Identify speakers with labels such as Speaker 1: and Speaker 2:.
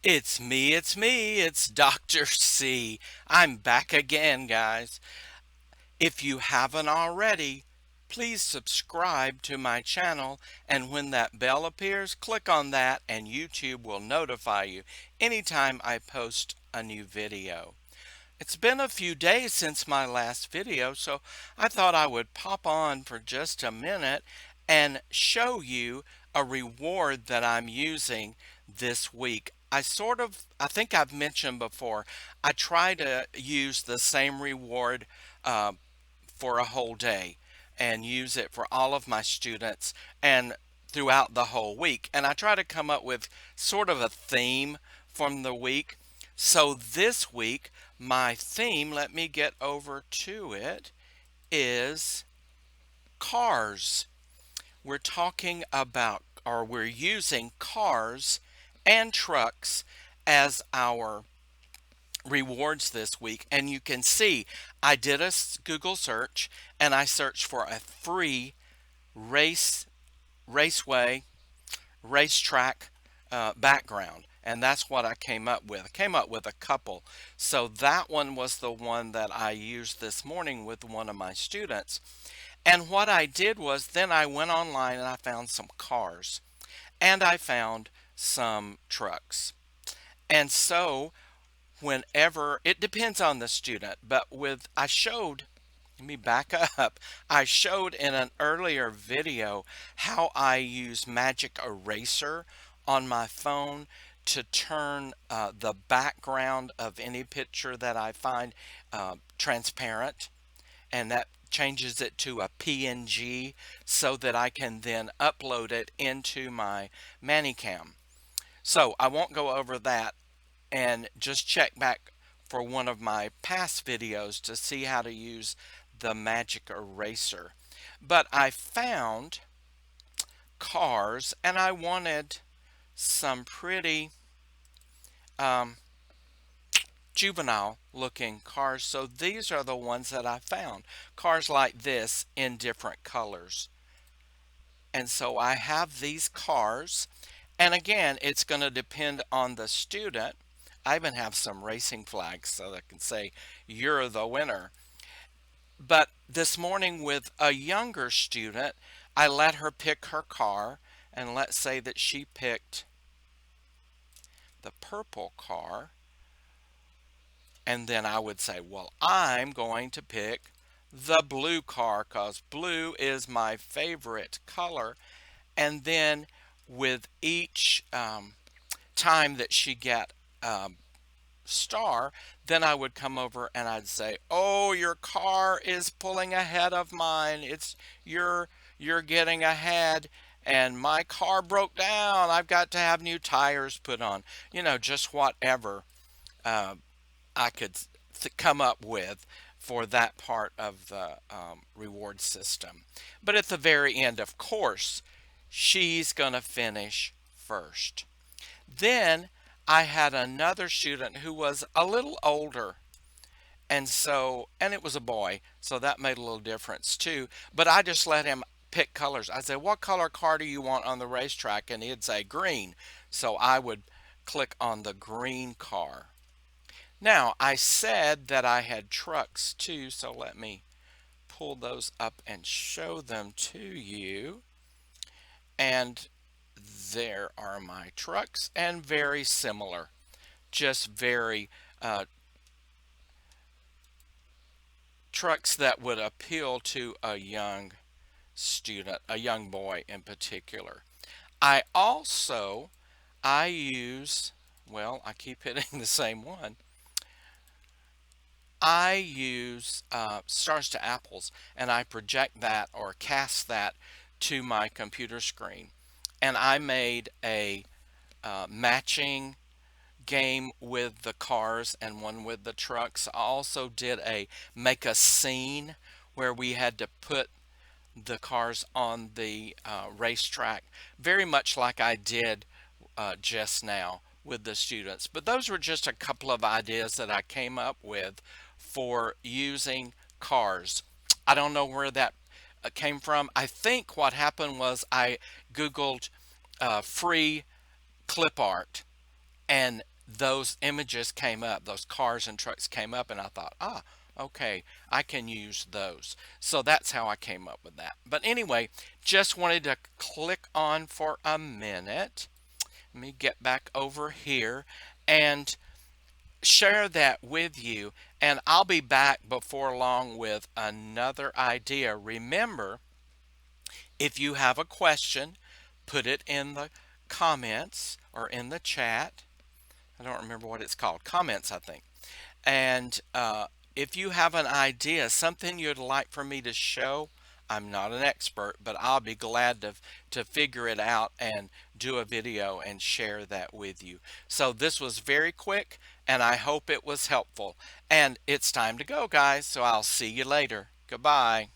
Speaker 1: It's Dr. C. I'm back again, guys. If you haven't already, please subscribe to my channel, and when that bell appears, click on that and YouTube will notify you anytime I post a new video. It's been a few days since my last video, so I thought I would pop on for just a minute and show you a reward that I'm using this week. I think I've mentioned before, I try to use the same reward uh, for a whole day and use it for all of my students and throughout the whole week. And I try to come up with sort of a theme from the week. So this week, my theme, let me get over to it, is cars. We're talking about, or we're using cars and trucks as our rewards this week. And you can see I did a Google search and I searched for a free race raceway racetrack background, and that's what I came up with. I came up with a couple. So that one was the one that I used this morning with one of my students. And what I did was then I went online and I found some cars and I found some trucks. And so whenever it depends on the student, but with I showed let me back up. I showed in an earlier video how I use Magic Eraser on my phone to turn the background of any picture that I find transparent, and that changes it to a PNG so that I can then upload it into my ManyCam. So I won't go over that, and just check back for one of my past videos to see how to use the magic eraser. But I found cars and I wanted some pretty um, juvenile looking cars. So these are the ones that I found. Cars like this in different colors. And so I have these cars. And again, it's going to depend on the student. I even have some racing flags so I can say, you're the winner. But this morning with a younger student, I let her pick her car, and let's say that she picked the purple car, and then I would say, well, I'm going to pick the blue car because blue is my favorite color. And then with each time that she got star, then I would come over and I'd say, "Oh, your car is pulling ahead of mine. You're getting ahead, and my car broke down. I've got to have new tires put on." Just whatever uh, I could come up with for that part of the reward system. But at the very end, of course, she's going to finish first. Then I had another student who was a little older. And it was a boy, so that made a little difference too. But I just let him pick colors. I said, "What color car do you want on the racetrack?" And he'd say green. So I would click on the green car. Now, I said that I had trucks too, so let me pull those up and show them to you. And there are my trucks, and very similar, just very trucks that would appeal to a young student, a young boy in particular. I also I use, well, I keep hitting the same one. I use stars to apples, and I project that or cast that to my computer screen. And I made a matching game with the cars and one with the trucks. I also did a make a scene where we had to put the cars on the racetrack, very much like I did just now with the students. But those were just a couple of ideas that I came up with for using cars. I don't know where that came from. I think what happened was I Googled free clip art, and those images came up, those cars and trucks came up, and I thought, okay, I can use those. So that's how I came up with that. But anyway, just wanted to click on for a minute. Let me get back over here and share that with you, and I'll be back before long with another idea. Remember, if you have a question, put it in the comments or in the chat. I don't remember what it's called. Comments, I think. And if you have an idea, something you'd like for me to show, I'm not an expert, but I'll be glad to figure it out and do a video and share that with you. So this was very quick, and I hope it was helpful. And it's time to go, guys, so I'll see you later. Goodbye.